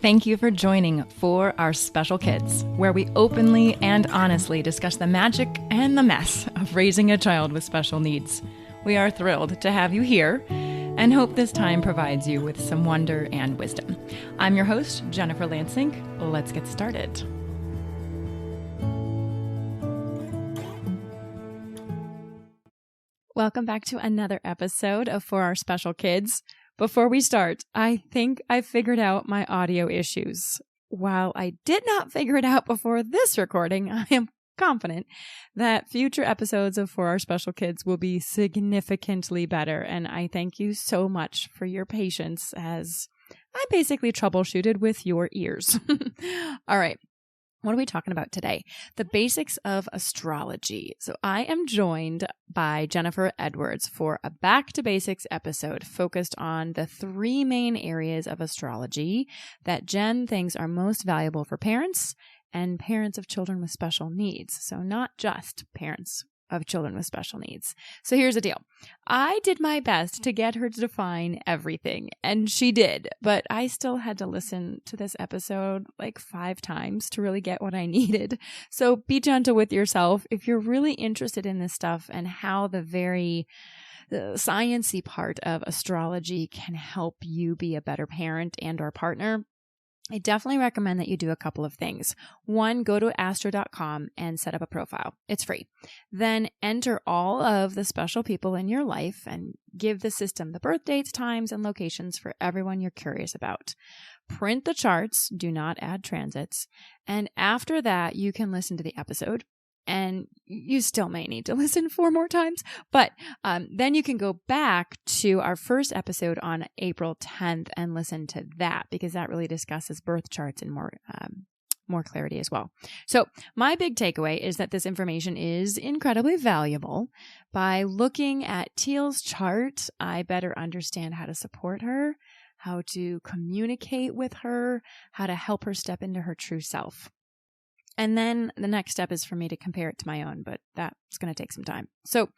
Thank you for joining For Our Special Kids, where we openly and honestly discuss the magic and the mess of raising a child with special needs. We are thrilled to have you here and hope this time provides you with some wonder and wisdom. I'm your host, Jenifer Lansing. Let's get started. Welcome back to another episode of For Our Special Kids. Before we start, I think I figured out my audio issues. While I did not figure it out before this recording, I am confident that future episodes of For Our Special Kids will be significantly better, and I thank you so much for your patience as I basically troubleshooted with your ears. All right. What are we talking about today? The basics of astrology. So I am joined by Jenifer Edwards for a Back to Basics episode focused on the three main areas of astrology that Jen thinks are most valuable for parents and parents of children with special needs. So not just parents of children with special needs. So here's the deal. I did my best to get her to define everything, and she did, but I still had to listen to this episode like 5 times to really get what I needed. So be gentle with yourself if you're really interested in this stuff and how the sciencey part of astrology can help you be a better parent and or partner. I definitely recommend that you do a couple of things. One, go to astro.com and set up a profile. It's free. Then enter all of the special people in your life and give the system the birth dates, times, and locations for everyone you're curious about. Print the charts. Do not add transits. And after that, you can listen to the episode. And you still may need to listen 4 more times, but then you can go back to our first episode on April 10th and listen to that because that really discusses birth charts in more clarity as well. So my big takeaway is that this information is incredibly valuable. By looking at Teal's chart, I better understand how to support her, how to communicate with her, how to help her step into her true self. And then the next step is for me to compare it to my own, but that's going to take some time. So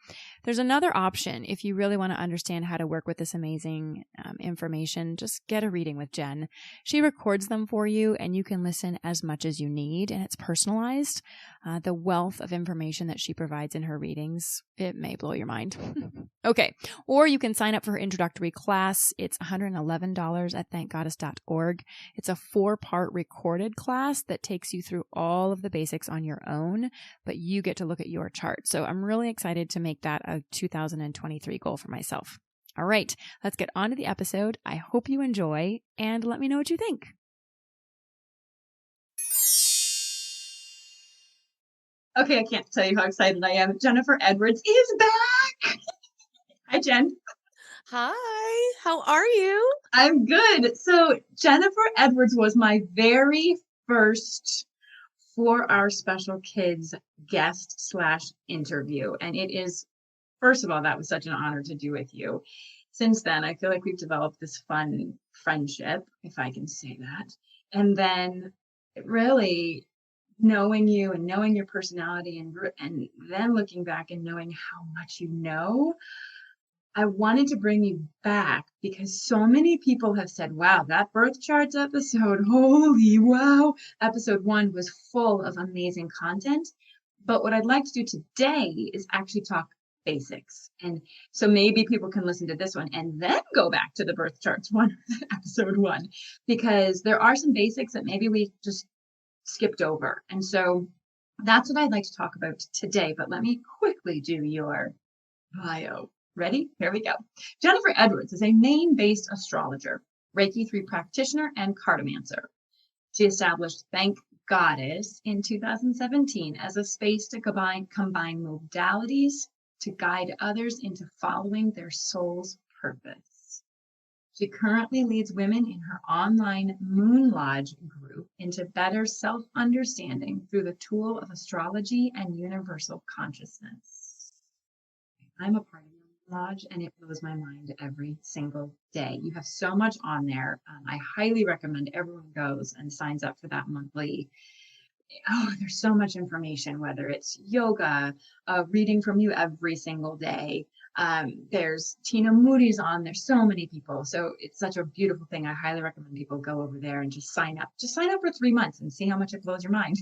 there's another option. If you really want to understand how to work with this amazing information, just get a reading with Jen. She records them for you and you can listen as much as you need, and it's personalized. The wealth of information that she provides in her readings, it may blow your mind. Okay. Or you can sign up for her introductory class. It's $111 at thankgoddess.org. It's a 4-part recorded class that takes you through all of the basics on your own, but you get to look at your chart. So I'm really excited to make that a 2023 goal for myself. All right, let's get on to the episode. I hope you enjoy and let me know what you think. Okay, I can't tell you how excited I am. Jenifer Edwards is back. Hi, Jen. Hi, how are you? I'm good. So Jenifer Edwards was my very first For Our Special Kids guest / interview. And it is, first of all, that was such an honor to do with you. Since then, I feel like we've developed this fun friendship, if I can say that. And then really knowing you and knowing your personality and then looking back and knowing how much you know, I wanted to bring you back because so many people have said, wow, that birth charts episode, holy wow. Episode 1 was full of amazing content. But what I'd like to do today is actually talk basics. And so maybe people can listen to this one and then go back to the birth charts one, episode 1, because there are some basics that maybe we just skipped over. And so that's what I'd like to talk about today. But let me quickly do your bio. Ready? Here we go. Jenifer Edwards is a Maine-based astrologer, Reiki 3 practitioner, and cartomancer. She established Thank Goddess in 2017 as a space to combine modalities to guide others into following their soul's purpose. She currently leads women in her online Moon Lodge group into better self-understanding through the tool of astrology and universal consciousness. I'm a part of Lodge, and it blows my mind every single day. You have so much on there. I highly recommend everyone goes and signs up for that monthly. Oh, there's so much information, whether it's yoga, reading from you every single day, There's Tina Moody's on. There's so many people. So it's such a beautiful thing. I highly recommend people go over there and just sign up. Just sign up for 3 months and see how much it blows your mind.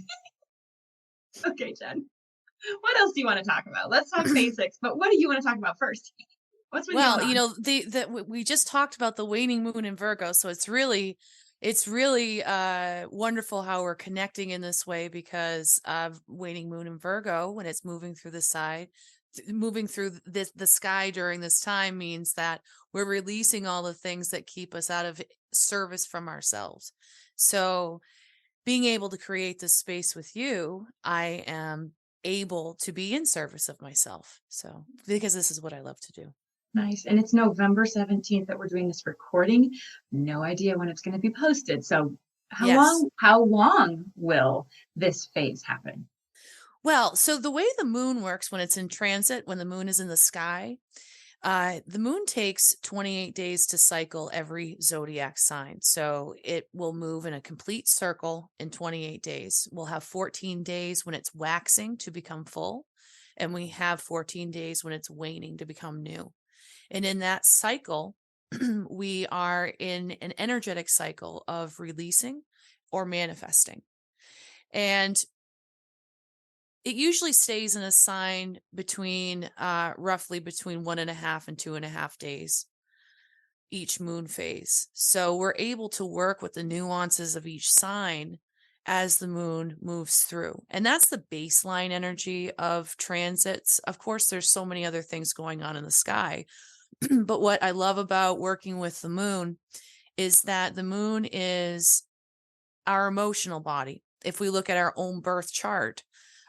Okay, Jen. What else do you want to talk about? Let's talk basics, but what do you want to talk about first? What's been Well, going on? we just talked about the waning moon in Virgo, so it's really wonderful how we're connecting in this way because of waning moon in Virgo when it's moving through the sky during this time means that we're releasing all the things that keep us out of service from ourselves. So being able to create this space with you, I am able to be in service of myself. So because this is what I love to do. Nice. And it's November 17th that we're doing this recording. No idea when it's going to be posted. So Yes. how long will this phase happen? Well, so the way the moon works when it's in transit, when the moon is in the sky, the moon takes 28 days to cycle every zodiac sign. So it will move in a complete circle in 28 days. We'll have 14 days when it's waxing to become full, and we have 14 days when it's waning to become new. And in that cycle, we are in an energetic cycle of releasing or manifesting. And it usually stays in a sign between roughly between 1.5 and 2.5 days each moon phase. So we're able to work with the nuances of each sign as the moon moves through. And that's the baseline energy of transits. Of course, there's so many other things going on in the sky. But what I love about working with the moon is that the moon is our emotional body. If we look at our own birth chart,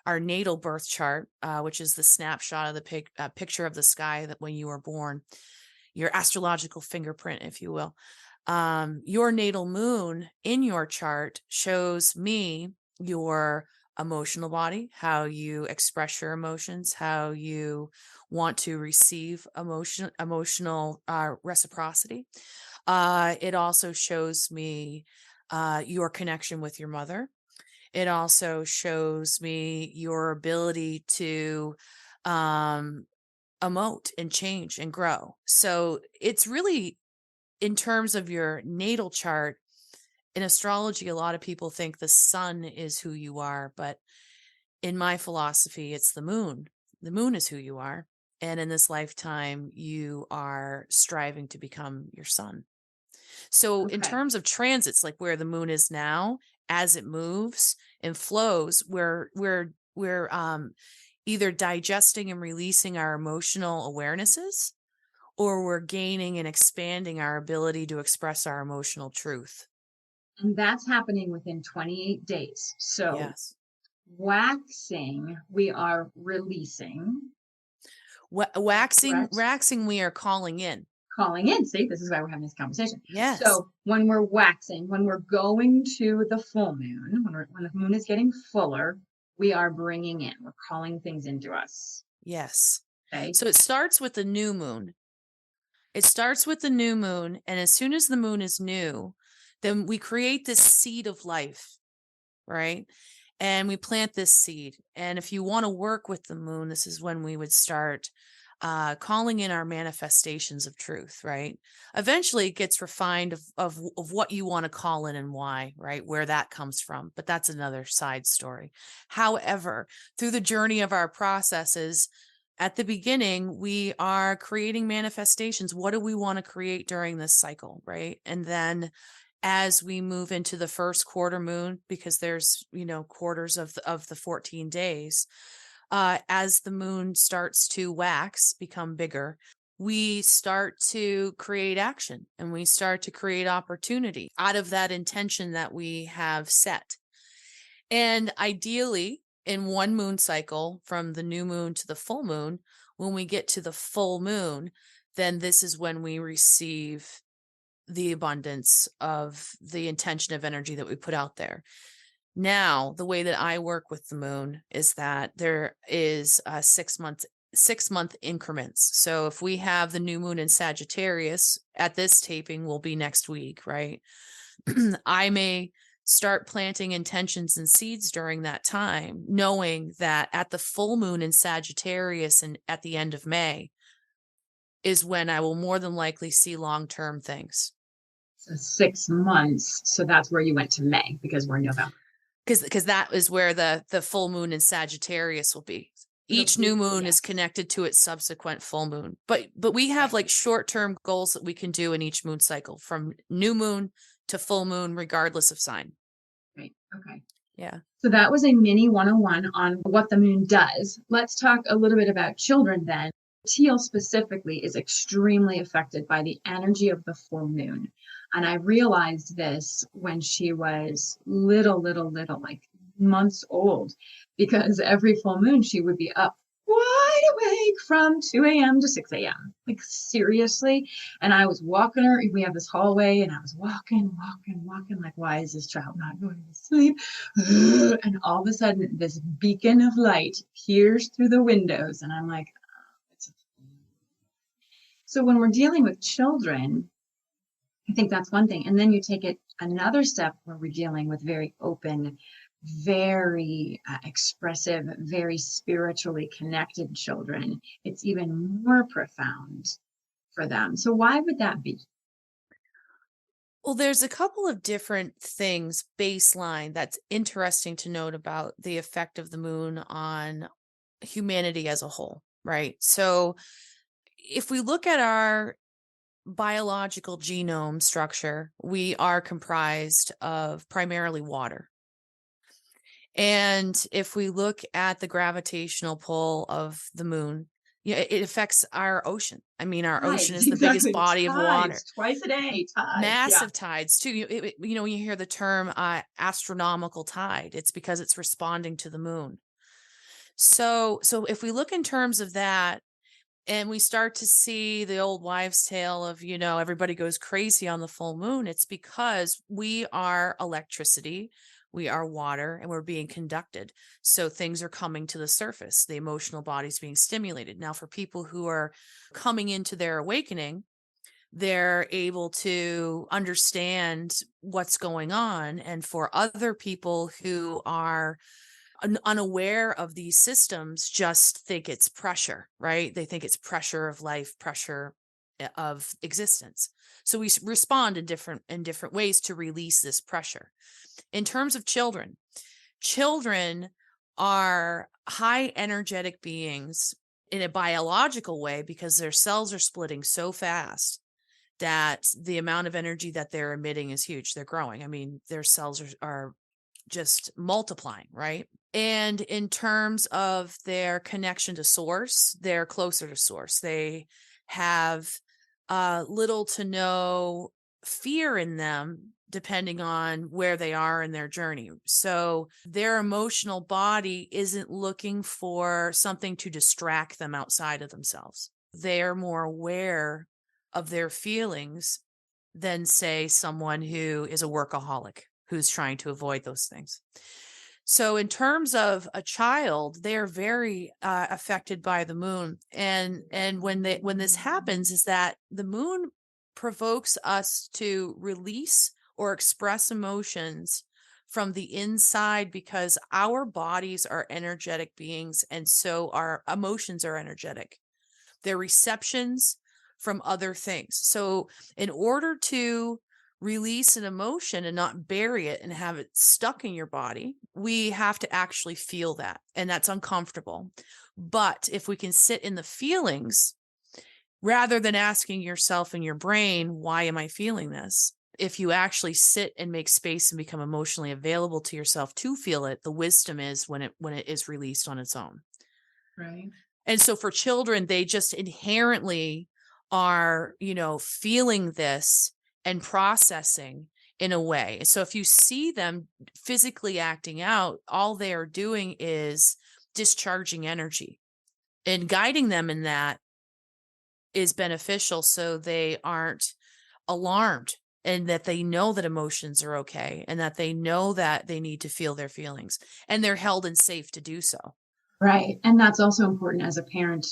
our natal birth chart, which is the snapshot of the picture of the sky that when you were born, your astrological fingerprint, if you will, your natal moon in your chart shows me your emotional body, how you express your emotions, how you want to receive emotional reciprocity. It also shows me your connection with your mother. It also shows me your ability to emote and change and grow. So it's really in terms of your natal chart. In astrology, a lot of people think the sun is who you are, but in my philosophy, it's the moon. The moon is who you are. And in this lifetime, you are striving to become your sun. So in Okay. terms of transits, like where the moon is now, as it moves and flows, we're either digesting and releasing our emotional awarenesses, or we're gaining and expanding our ability to express our emotional truth. And that's happening within 28 days. So Yes. waxing, we are releasing. Waxing, we are calling in. Calling in. See, this is why we're having this conversation. Yes. So when we're waxing, when we're going to the full moon, when the moon is getting fuller, we are bringing in, we're calling things into us. Yes. Okay. So it starts with the new moon. It starts with the new moon. And as soon as the moon is new, then we create this seed of life, right? And we plant this seed. And if you want to work with the moon, this is when we would start calling in our manifestations of truth, right? Eventually it gets refined of what you want to call in and why, right? Where that comes from. But that's another side story. However, through the journey of our processes, at the beginning, we are creating manifestations. What do we want to create during this cycle, right? And then as we move into the first quarter moon, because there's, quarters of the 14 days, as the moon starts to wax, become bigger, we start to create action and we start to create opportunity out of that intention that we have set. And ideally, in one moon cycle, from the new moon to the full moon, when we get to the full moon, then this is when we receive the abundance of the intention of energy that we put out there. Now, the way that I work with the moon is that there is 6-month increments. So if we have the new moon in Sagittarius, at this taping will be next week, right? I may start planting intentions and seeds during that time, knowing that at the full moon in Sagittarius and at the end of May, is when I will more than likely see long-term things. So 6 months. So that's where you went to May, because we're in November. Because that is where the full moon in Sagittarius will be. Each new moon is connected to its subsequent full moon. But we have like short-term goals that we can do in each moon cycle, from new moon to full moon, regardless of sign. Right. Okay. Yeah. So that was a mini 101 on what the moon does. Let's talk a little bit about children then. Teal specifically is extremely affected by the energy of the full moon. And I realized this when she was little, like months old, because every full moon she would be up wide awake from 2 a.m. to 6 a.m. Like seriously. And I was walking her. We have this hallway, and I was walking, like, why is this child not going to sleep? And all of a sudden, this beacon of light peers through the windows. And I'm like, so when we're dealing with children, I think that's one thing. And then you take it another step where we're dealing with very open, very expressive, very spiritually connected children. It's even more profound for them. So why would that be? Well, there's a couple of different things baseline that's interesting to note about the effect of the moon on humanity as a whole, right? So if we look at our biological genome structure, we are comprised of primarily water. And if we look at the gravitational pull of the moon, it affects our ocean. I mean, our ocean is the biggest body of water. Twice a day, tides. Massive tides too. When you hear the term astronomical tide, it's because it's responding to the moon. So if we look in terms of that, and we start to see the old wives' tale of, everybody goes crazy on the full moon, it's because we are electricity, we are water, and we're being conducted. So things are coming to the surface. The emotional body's being stimulated. Now, for people who are coming into their awakening, they're able to understand what's going on. And for other people who are unaware of these systems, just think it's pressure, right? They think it's pressure of life, pressure of existence. So we respond in different ways to release this pressure. In terms of children are high energetic beings in a biological way, because their cells are splitting so fast that the amount of energy that they're emitting is huge. They're growing. I mean, their cells are just multiplying, right? And in terms of their connection to source, they're closer to source. They have little to no fear in them, depending on where they are in their journey. So their emotional body isn't looking for something to distract them outside of themselves. They're more aware of their feelings than, say, someone who is a workaholic who's trying to avoid those things. So in terms of a child, they are very affected by the moon. And when this happens, is that the moon provokes us to release or express emotions from the inside, because our bodies are energetic beings, and so our emotions are energetic. They're receptions from other things. So in order to release an emotion and not bury it and have it stuck in your body, we have to actually feel that. And that's uncomfortable. But if we can sit in the feelings, rather than asking yourself in your brain, why am I feeling this? If you actually sit and make space and become emotionally available to yourself to feel it, the wisdom is when it is released on its own. Right. And so for children, they just inherently are, feeling this and processing in a way. So if you see them physically acting out, all they are doing is discharging energy, and guiding them in that is beneficial, so they aren't alarmed, and that they know that emotions are okay, and that they know that they need to feel their feelings, and they're held and safe to do so. Right. And that's also important as a parent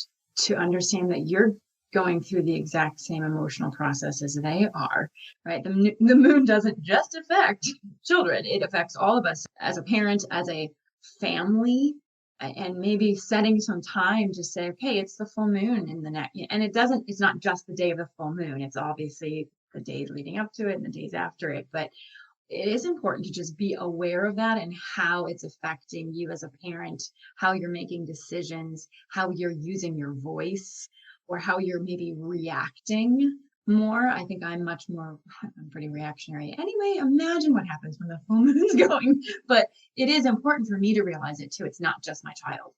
to understand that you're going through the exact same emotional process as they are, right? The moon doesn't just affect children. It affects all of us as a parent, as a family, and maybe setting some time to say, okay, it's the full moon in the next, and it's not just the day of the full moon. It's obviously the days leading up to it and the days after it, but it is important to just be aware of that and how it's affecting you as a parent, how you're making decisions, how you're using your voice, or how you're maybe reacting more. I think I'm pretty reactionary. Anyway, imagine what happens when the full moon's going. But it is important for me to realize it too. It's not just my child.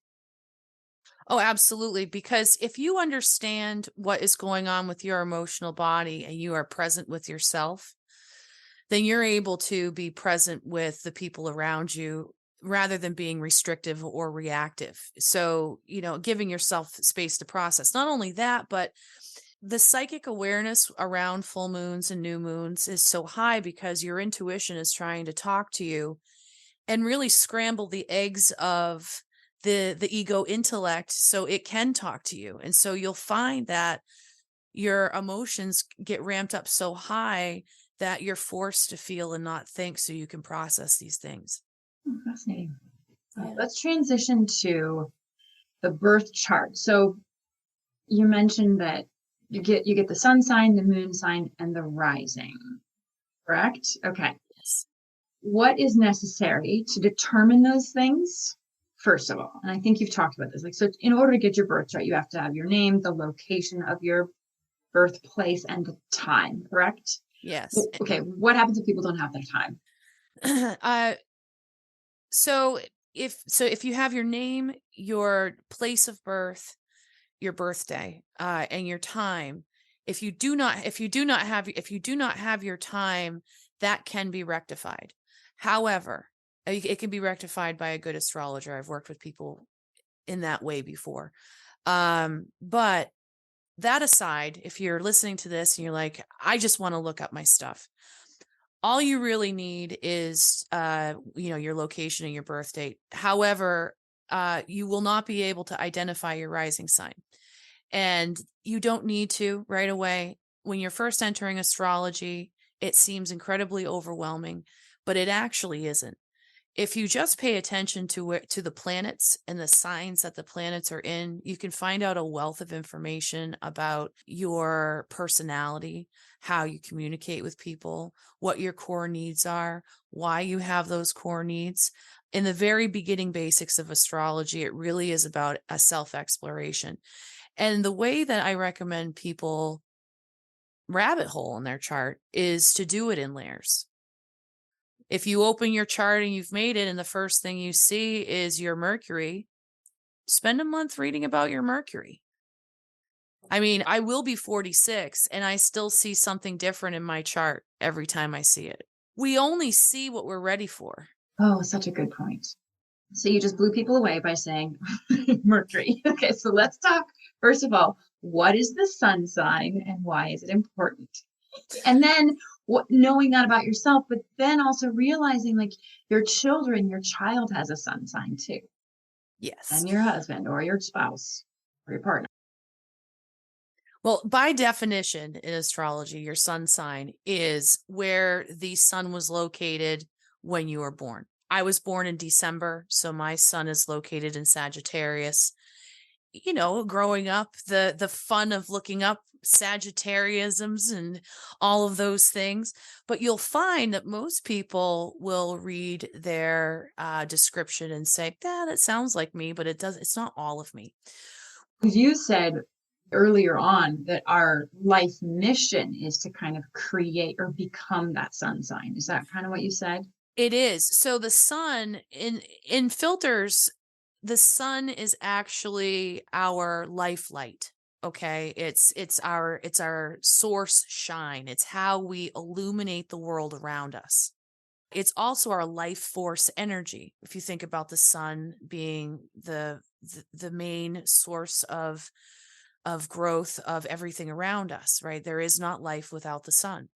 Oh, absolutely. Because if you understand what is going on with your emotional body and you are present with yourself, then you're able to be present with the people around you rather than being restrictive or reactive. So, giving yourself space to process. Not only that, but the psychic awareness around full moons and new moons is so high because your intuition is trying to talk to you and really scramble the eggs of the ego intellect so it can talk to you. And so you'll find that your emotions get ramped up so high that you're forced to feel and not think so you can process these things. Fascinating. All right, Yeah. let's transition to the birth chart. So you mentioned that you get the sun sign, the moon sign, and the rising, correct? Okay. Yes. What is necessary to determine those things, first of all? And I think you've talked about this. So in order to get your birth chart, you have to have your name, the location of your birthplace, and the time, correct? Yes. Okay. What happens if people don't have their time? So if you have your name, your place of birth, your birthday, and your time, if you do not have your time, that can be rectified. However, it can be rectified by a good astrologer. I've worked with people in that way before. But that aside, if you're listening to this and you're like, I just want to look up my stuff, all you really need is, your location and your birth date. However, you will not be able to identify your rising sign. And you don't need to right away. When you're first entering astrology, it seems incredibly overwhelming, but it actually isn't. If you just pay attention to the planets and the signs that the planets are in, you can find out a wealth of information about your personality, how you communicate with people, what your core needs are, why you have those core needs. In the very beginning basics of astrology, it really is about a self-exploration. And the way that I recommend people rabbit hole in their chart is to do it in layers. If you open your chart and you've made it and the first thing you see is your Mercury, spend a month reading about your Mercury. I mean, I will be 46 and I still see something different in my chart every time I see it. We only see what we're ready for. Oh, such a good point. So you just blew people away by saying Mercury. Okay, so let's talk, first of all, what is the sun sign and why is it important? And then knowing that about yourself, but then also realizing like your child has a sun sign too. Yes. And your husband or your spouse or your partner. Well, by definition in astrology, your sun sign is where the sun was located when you were born. I was born in December, so my sun is located in Sagittarius. Growing up, the fun of looking up Sagittariusms and all of those things. But you'll find that most people will read their description and say, that sounds like me, but it's not all of me. You said earlier on that our life mission is to kind of create or become that sun sign. Is that kind of what you said? It is. So the sun in filters, the sun is actually our life light. Okay. It's our source shine. It's how we illuminate the world around us. It's also our life force energy. If you think about the sun being the main source of growth of everything around us, right? There is not life without the sun.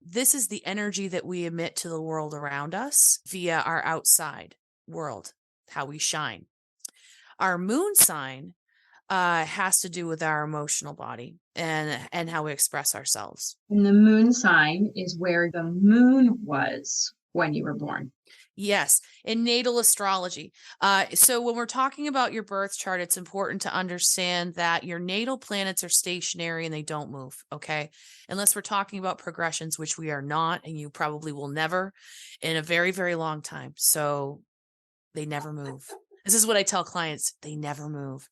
This is the energy that we emit to the world around us via our outside world, how we shine. Our moon sign has to do with our emotional body and how we express ourselves. And the moon sign is where the moon was when you were born. Yes, in natal astrology. So when we're talking about your birth chart, it's important to understand that your natal planets are stationary and they don't move, okay? Unless we're talking about progressions, which we are not, and you probably will never in a very, very long time. So they never move. This is what I tell clients, they never move.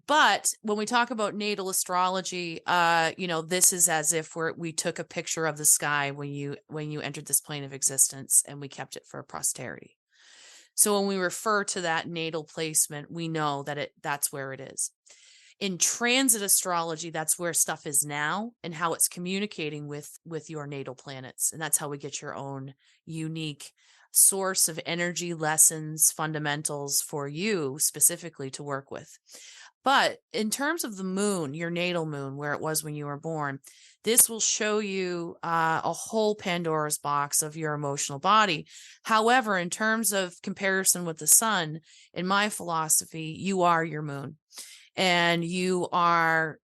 But when we talk about natal astrology, this is as if we took a picture of the sky when you entered this plane of existence, and we kept it for posterity. So when we refer to that natal placement, we know that that's where it is. In transit astrology, that's where stuff is now and how it's communicating with your natal planets. And that's how we get your own unique source of energy, lessons, fundamentals for you specifically to work with. But in terms of the moon, your natal moon, where it was when you were born, this will show you a whole Pandora's box of your emotional body. However, in terms of comparison with the sun, in my philosophy, you are your moon, and you are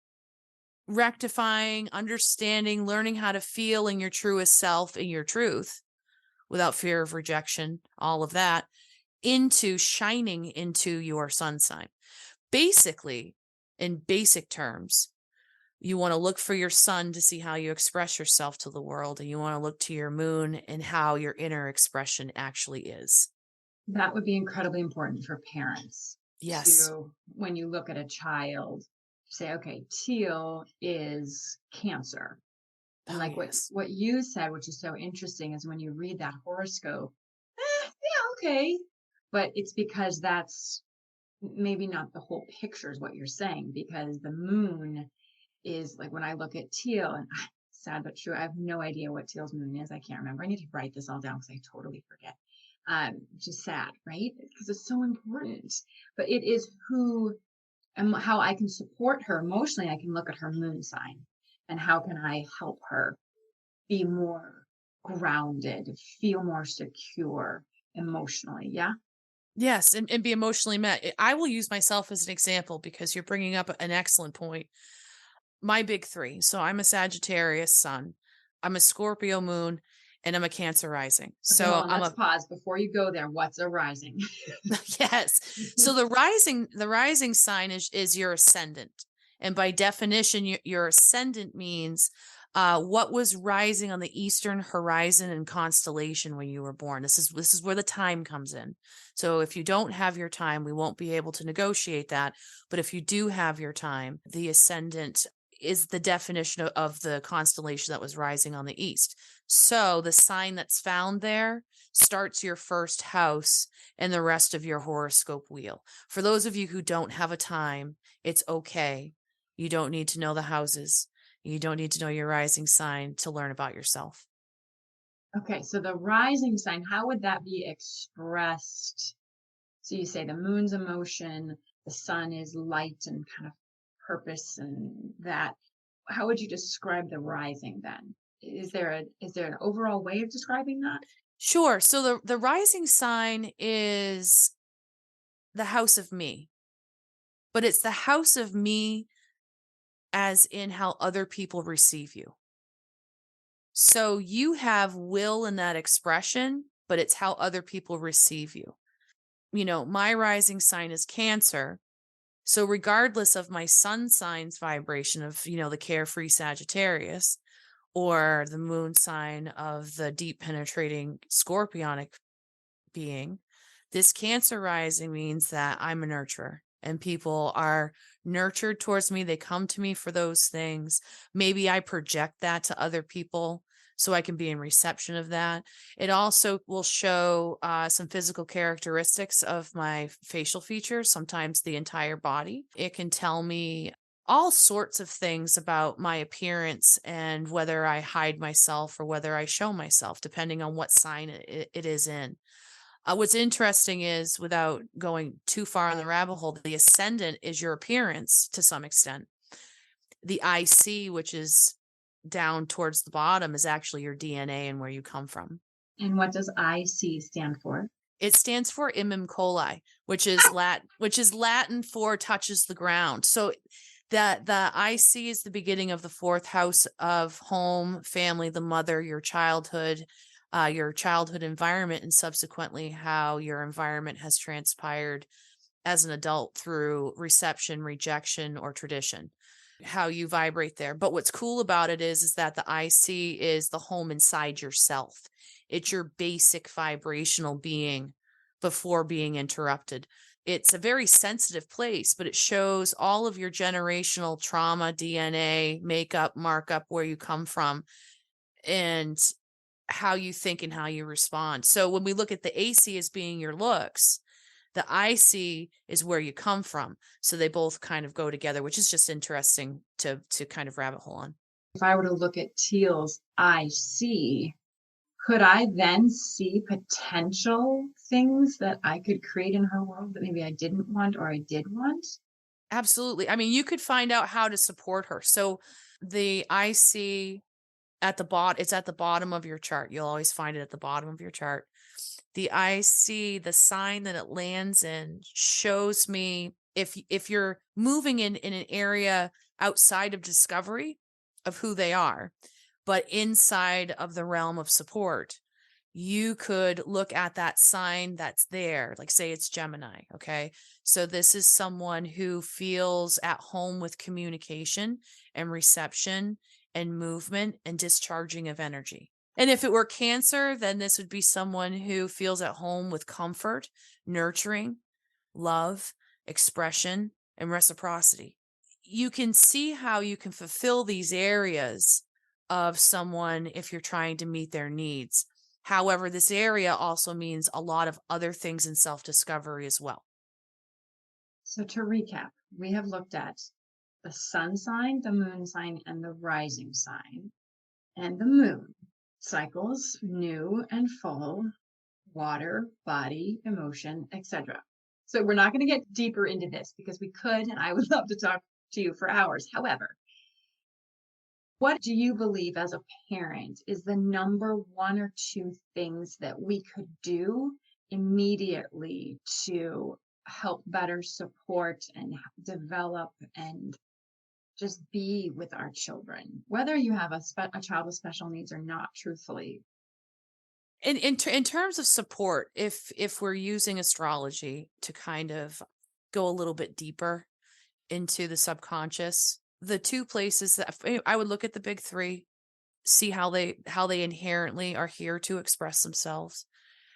rectifying, understanding, learning how to feel in your truest self, in your truth, without fear of rejection, all of that, into shining into your sun sign. Basically, in basic terms, you want to look for your sun to see how you express yourself to the world, and you want to look to your moon and how your inner expression actually is. That would be incredibly important for parents. Yes. To, when you look at a child, say, okay, teal is Cancer. And like what you said, which is so interesting, is when you read that horoscope, yeah, okay. But it's because that's maybe not the whole picture is what you're saying, because the moon is like, when I look at teal, and sad but true, I have no idea what teal's moon is. I can't remember. I need to write this all down because I totally forget. Which is sad, right? Because it's so important. But it is who and how I can support her emotionally. I can look at her moon sign and how can I help her be more grounded, feel more secure emotionally. Yeah. Yes, and be emotionally met. I will use myself as an example because you're bringing up an excellent point. My big three. So I'm a Sagittarius sun, I'm a Scorpio moon, and I'm a Cancer rising. Okay, so let's pause before you go there. What's a rising? Yes. So the rising sign is your ascendant. And by definition, your ascendant means what was rising on the eastern horizon and constellation when you were born. This is where the time comes in. So if you don't have your time, we won't be able to negotiate that. But if you do have your time, the ascendant is the definition of the constellation that was rising on the east. So the sign that's found there starts your first house and the rest of your horoscope wheel. For those of you who don't have a time, it's okay. You don't need to know the houses. You don't need to know your rising sign to learn about yourself. Okay, so the rising sign, how would that be expressed? So you say the moon's emotion, the sun is light and kind of purpose and that. How would you describe the rising then? Is there an overall way of describing that? Sure. So the rising sign is the house of me, but it's the house of me as in how other people receive you. So you have will in that expression, but it's how other people receive you. My rising sign is Cancer. So regardless of my sun sign's vibration of, the carefree Sagittarius, or the moon sign of the deep penetrating scorpionic being, this Cancer rising means that I'm a nurturer and people are nurtured towards me. They come to me for those things. Maybe I project that to other people so I can be in reception of that. It also will show some physical characteristics of my facial features, sometimes the entire body. It can tell me all sorts of things about my appearance and whether I hide myself or whether I show myself, depending on what sign it is in. What's interesting is, without going too far on the rabbit hole, the ascendant is your appearance to some extent. The IC, which is down towards the bottom, is actually your DNA and where you come from. And what does IC stand for? It stands for Imum Coli, which is Latin for touches the ground. So the IC is the beginning of the fourth house of home, family, the mother, your childhood, your childhood environment, and subsequently how your environment has transpired as an adult through reception, rejection, or tradition, how you vibrate there. But what's cool about it is that the IC is the home inside yourself. It's your basic vibrational being before being interrupted. It's a very sensitive place, but it shows all of your generational trauma, DNA, makeup, markup, where you come from, and how you think and how you respond. So when we look at the AC as being your looks, the IC is where you come from. So they both kind of go together, which is just interesting to kind of rabbit hole on. If I were to look at Teal's IC, could I then see potential things that I could create in her world that maybe I didn't want or I did want? Absolutely. I mean, you could find out how to support her. So the IC at the bottom, it's at the bottom of your chart. You'll always find it at the bottom of your chart. The IC, the sign that it lands in, shows me if you're moving in an area outside of discovery of who they are, but inside of the realm of support, you could look at that sign that's there, like say it's Gemini. Okay. So this is someone who feels at home with communication and reception and movement and discharging of energy. And if it were Cancer, then this would be someone who feels at home with comfort, nurturing, love, expression, and reciprocity. You can see how you can fulfill these areas of someone if you're trying to meet their needs. However, this area also means a lot of other things in self-discovery as well. So to recap, we have looked at the sun sign, the moon sign, and the rising sign. And the moon cycles, new and full, water, body, emotion, etc. So we're not going to get deeper into this because we could, and I would love to talk to you for hours. However, what do you believe as a parent is the number one or two things that we could do immediately to help better support and develop and just be with our children, whether you have a child with special needs or not, truthfully? In terms of support, if we're using astrology to kind of go a little bit deeper into the subconscious, the two places that I would look at the big three, see how they inherently are here to express themselves.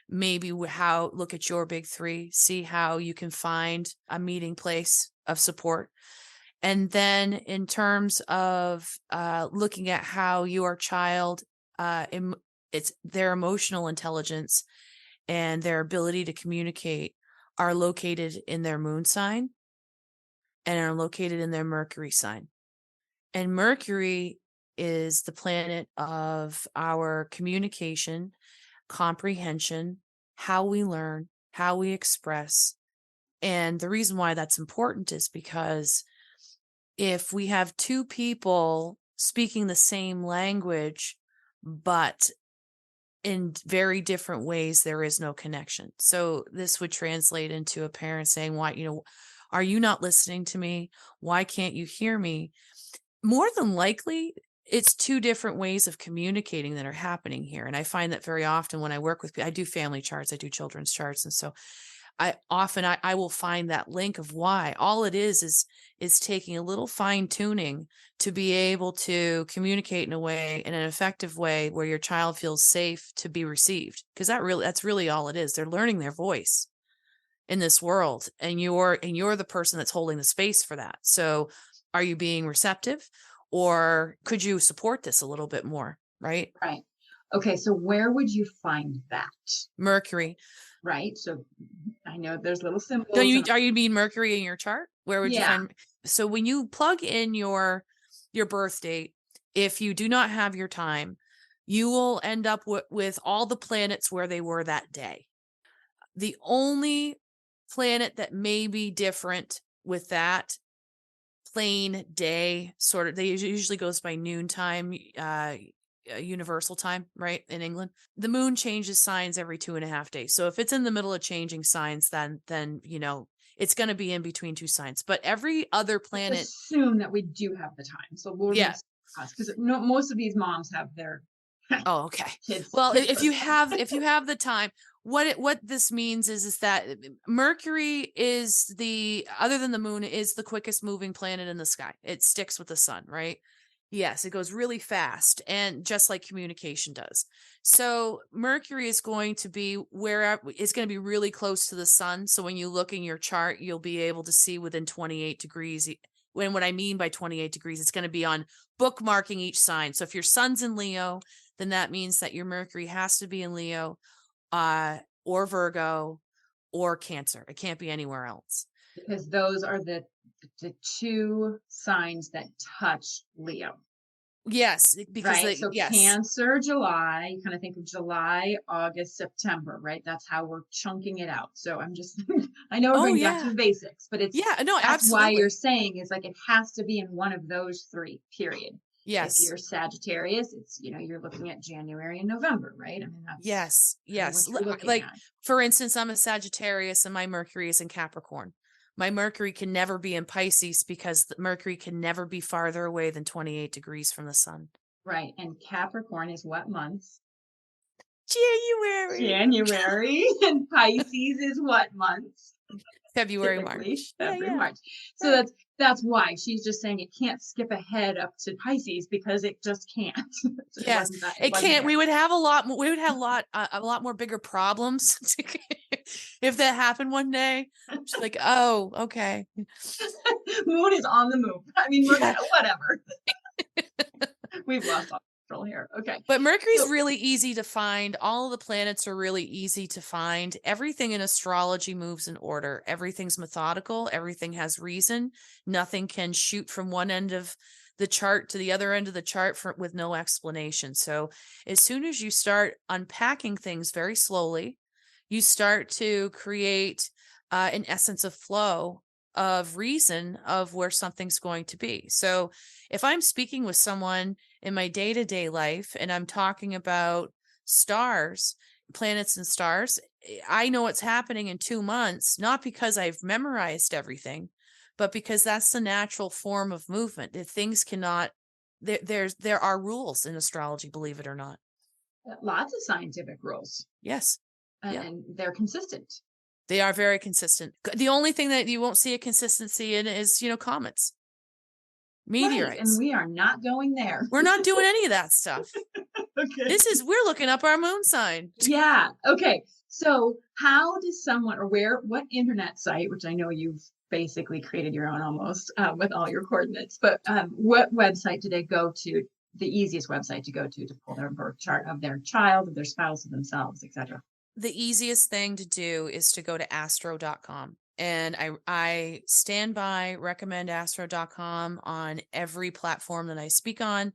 Maybe look at your big three, see how you can find a meeting place of support. And then in terms of looking at how your child, it's their emotional intelligence and their ability to communicate are located in their moon sign and are located in their Mercury sign. And Mercury is the planet of our communication, comprehension, how we learn, how we express. And the reason why that's important is because if we have two people speaking the same language, but in very different ways, there is no connection. So this would translate into a parent saying, why, are you not listening to me? Why can't you hear me? More than likely, it's two different ways of communicating that are happening here. And I find that very often when I work with people, I do family charts, I do children's charts. And so I will find that link of why. All it is taking a little fine tuning to be able to communicate in an effective way where your child feels safe to be received. Because that's really all it is. They're learning their voice in this world, and you're the person that's holding the space for that. So are you being receptive, or could you support this a little bit more? Right. Right. Okay. So where would you find that? Mercury. Right. So I know there's little symbols. Are you mean Mercury in your chart? Where would you find? So when you plug in your birth date, if you do not have your time, you will end up with all the planets where they were that day. The only planet that may be different with that plain day sort of, they usually goes by noontime, universal time, right? In England, the moon changes signs every 2.5 days. So if it's in the middle of changing signs, then it's going to be in between two signs. But every other planet, assume that we do have the time. So we'll because most of these moms have their Oh, okay. Kids, Well, kids if you first. have the time, what this means is that Mercury is other than the moon, is the quickest moving planet in the sky. It sticks with the sun, right? Yes, it goes really fast, and just like communication does. So Mercury is going to be really close to the sun. So when you look in your chart, you'll be able to see within 28 degrees. When what I mean by 28 degrees, it's going to be on bookmarking each sign. So if your sun's in Leo, then that means that your Mercury has to be in Leo, or Virgo, or Cancer. It can't be anywhere else. Because those are the two signs that touch Leo. Yes, because right. So yes. Cancer, July, you kind of think of July, August, September, right? That's how we're chunking it out. So I'm just, I know we're going back to the basics, but that's absolutely why you're saying is like, it has to be in one of those three, period. Yes. If you're Sagittarius, it's, you're looking at January and November, right? I mean, that's yes. what you're looking like, at. For instance, I'm a Sagittarius and my Mercury is in Capricorn. My Mercury can never be in Pisces because the Mercury can never be farther away than 28 degrees from the sun. Right. And Capricorn is what month? January. And Pisces is what month? February, March. March. So that's why she's just saying it can't skip ahead up to Pisces because it just can't. Yes, it can't. We would have a lot more bigger problems if that happened one day. She's like, oh, okay. Moon is on the move. I mean, whatever. We've lost all control here. Okay. But Mercury's really easy to find. All of the planets are really easy to find. Everything in astrology moves in order. Everything's methodical. Everything has reason. Nothing can shoot from one end of the chart to the other end of the chart with no explanation. So as soon as you start unpacking things very slowly, you start to create an essence of flow, of reason of where something's going to be. So if I'm speaking with someone in my day-to-day life and I'm talking about stars, planets and stars, I know what's happening in 2 months, not because I've memorized everything, but because that's the natural form of movement. If things cannot, there are rules in astrology, believe it or not. Lots of scientific rules. Yes. And they're consistent. They are very consistent. The only thing that you won't see a consistency in is, comets, meteorites. Right, and we are not going there. We're not doing any of that stuff. Okay. We're looking up our moon sign. Yeah. Okay. So how does someone, or what internet site, which I know you've basically created your own almost with all your coordinates, but what website do they go to, the easiest website to go to pull their birth chart of their child, of their spouse, of themselves, etc.? The easiest thing to do is to go to astro.com. And I stand by, recommend astro.com on every platform that I speak on.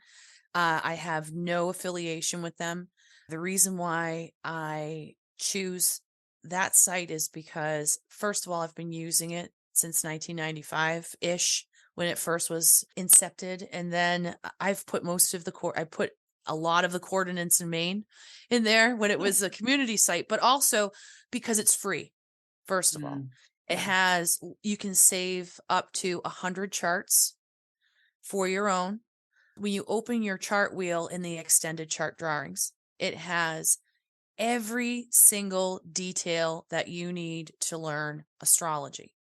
I have no affiliation with them. The reason why I choose that site is because, first of all, I've been using it since 1995-ish when it first was incepted. And then I've put I put a lot of the coordinates in Maine in there when it was a community site, but also because it's free. First of all, you can save up to 100 charts for your own. When you open your chart wheel in the extended chart drawings, it has every single detail that you need to learn astrology.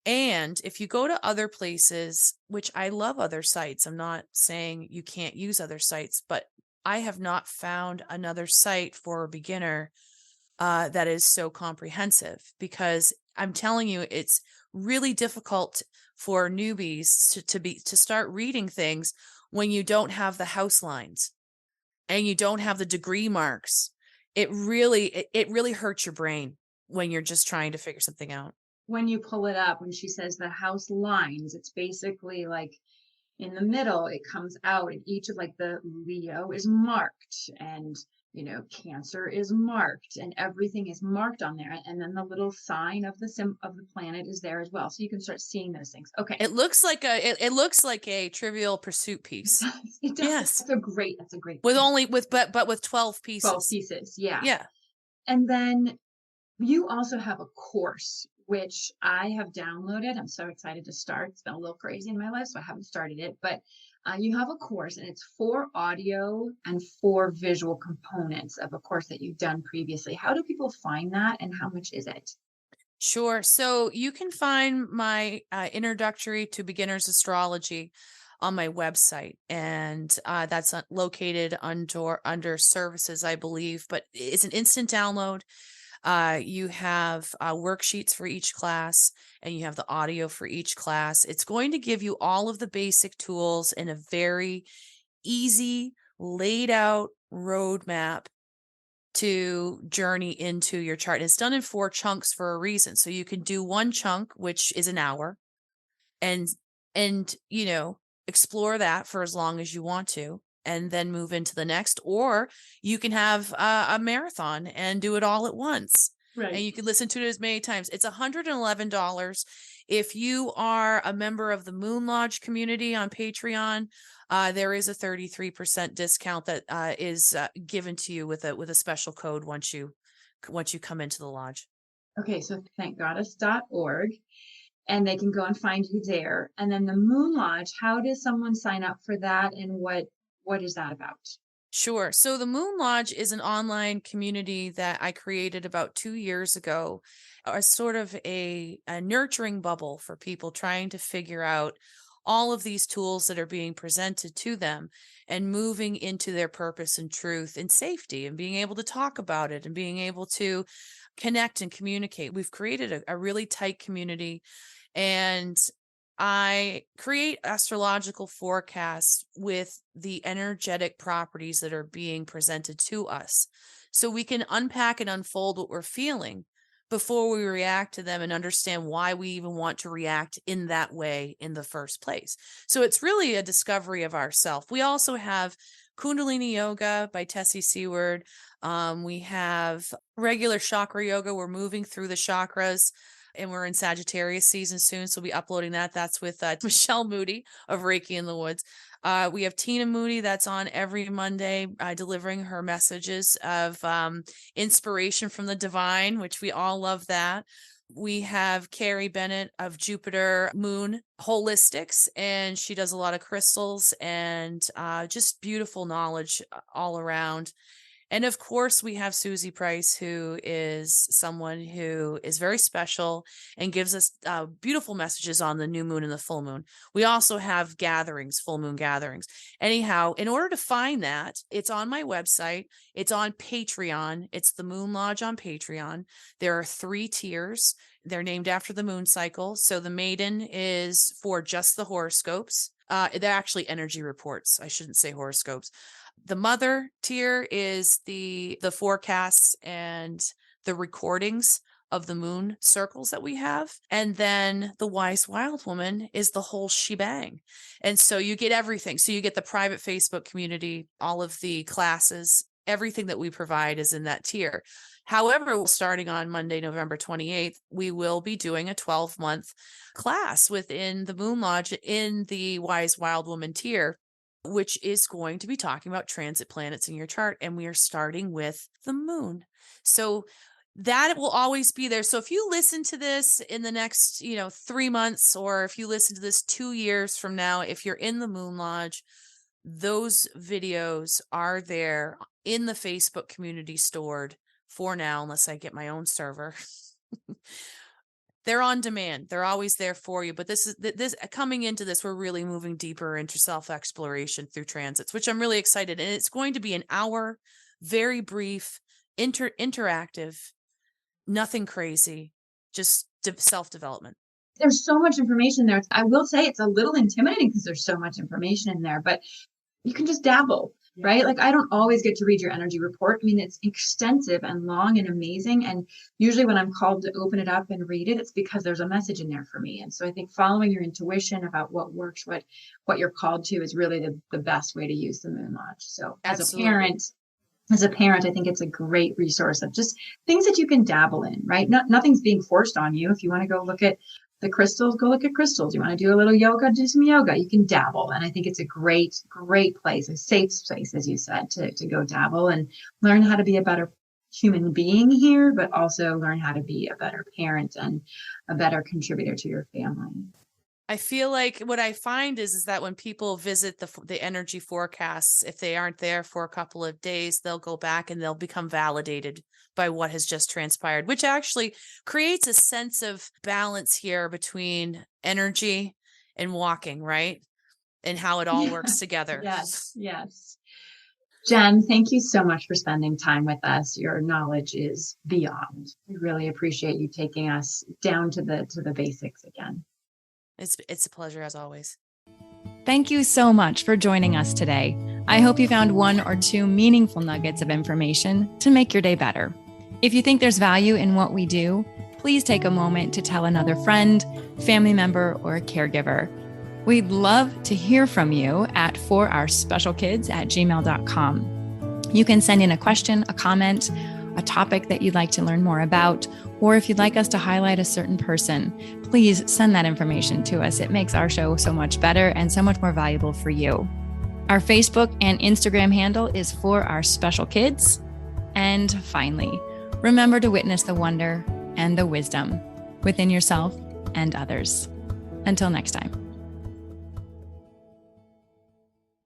And if you go to other places, which I love other sites, I'm not saying you can't use other sites, but I have not found another site for a beginner that is so comprehensive, because I'm telling you, it's really difficult for newbies to start reading things when you don't have the house lines and you don't have the degree marks. It really hurts your brain when you're just trying to figure something out. When you pull it up, when she says the house lines, it's basically like in the middle, it comes out, and each of like the Leo is marked, and Cancer is marked, and everything is marked on there, and then the little sign of the planet is there as well, so you can start seeing those things. Okay, it looks like a Trivial Pursuit piece. It does. Yes, that's a great with 12 pieces. 12 pieces, yeah. And then you also have a course which I have downloaded. I'm so excited to start. It's been a little crazy in my life, so I haven't started it, but You have a course, and it's 4 audio and 4 visual components of a course that you've done previously. How do people find that, and how much is it? Sure. So you can find my introductory to beginners astrology on my website, and that's located under services, I believe. But it's an instant download. You have worksheets for each class, and you have the audio for each class. It's going to give you all of the basic tools in a very easy, laid out roadmap to journey into your chart. And it's done in 4 chunks for a reason. So you can do one chunk, which is an hour, and explore that for as long as you want to, and then move into the next. Or you can have a marathon and do it all at once. Right. And you can listen to it as many times. It's $111. If you are a member of the Moon Lodge community on Patreon, there is a 33% discount that is given to you with a special code once you come into the lodge. Okay, so thankgoddess.org, and they can go and find you there. And then the Moon Lodge, how does someone sign up for that, and what is that about? Sure. So the Moon Lodge is an online community that I created about 2 years ago, as sort of a nurturing bubble for people trying to figure out all of these tools that are being presented to them and moving into their purpose and truth and safety, and being able to talk about it and being able to connect and communicate. We've created a really tight community, and I create astrological forecasts with the energetic properties that are being presented to us, so we can unpack and unfold what we're feeling before we react to them, and understand why we even want to react in that way in the first place. So it's really a discovery of ourself. We also have Kundalini Yoga by Tessie Seward. We have regular chakra yoga. We're moving through the chakras, and we're in Sagittarius season soon, so we'll be uploading that. That's with Michelle Moody of Reiki in the Woods. We have Tina Moody that's on every Monday, delivering her messages of inspiration from the divine, which we all love that. We have Carrie Bennett of Jupiter Moon Holistics, and she does a lot of crystals and just beautiful knowledge all around. And of course, we have Susie Price, who is someone who is very special and gives us beautiful messages on the new moon and the full moon. We also have gatherings, full moon gatherings. Anyhow, in order to find that, it's on my website. It's on Patreon. It's the Moon Lodge on Patreon. There are 3 tiers. They're named after the moon cycle. So the maiden is for just the horoscopes. They're actually energy reports. I shouldn't say horoscopes. The mother tier is the forecasts and the recordings of the moon circles that we have. And then the wise wild woman is the whole shebang. And so you get everything. So you get the private Facebook community, all of the classes, everything that we provide is in that tier. However, starting on Monday, November 28th, we will be doing a 12-month class within the Moon Lodge in the Wise Wild Woman tier, which is going to be talking about transit planets in your chart. And we are starting with the moon. So that will always be there. So if you listen to this in the next, 3 months, or if you listen to this 2 years from now, if you're in the Moon Lodge, those videos are there in the Facebook community stored for now, unless I get my own server. They're on demand. They're always there for you. But this coming into this, we're really moving deeper into self-exploration through transits, which I'm really excited. And it's going to be an hour, very brief, interactive, nothing crazy, just self-development. There's so much information there. I will say it's a little intimidating because there's so much information in there, but you can just dabble. Yeah. Right? Like, I don't always get to read your energy report. I mean, it's extensive and long and amazing. And usually when I'm called to open it up and read it, it's because there's a message in there for me. And so I think following your intuition about what works, what you're called to, is really the best way to use the Moon Lodge. So Absolutely. as a parent, I think it's a great resource of just things that you can dabble in, right? Nothing's being forced on you. If you want to go look at the crystals, go look at crystals. You want to do a little yoga, do some yoga. You can dabble. And I think it's a great, great place, a safe place, as you said, to go dabble and learn how to be a better human being here, but also learn how to be a better parent and a better contributor to your family. I feel like what I find is that when people visit the energy forecasts, if they aren't there for a couple of days, they'll go back and they'll become validated by what has just transpired, which actually creates a sense of balance here between energy and walking, right? And how it all works together. Yes, yes. Jen, thank you so much for spending time with us. Your knowledge is beyond. We really appreciate you taking us down to the basics again. It's a pleasure as always. Thank you so much for joining us today. I hope you found 1 or 2 meaningful nuggets of information to make your day better. If you think there's value in what we do, please take a moment to tell another friend, family member, or caregiver. We'd love to hear from you at forourspecialkids@gmail.com. You can send in a question, a comment, a topic that you'd like to learn more about, or if you'd like us to highlight a certain person, please send that information to us. It makes our show so much better and so much more valuable for you. Our Facebook and Instagram handle is For Our Special Kids. And finally, remember to witness the wonder and the wisdom within yourself and others. Until next time.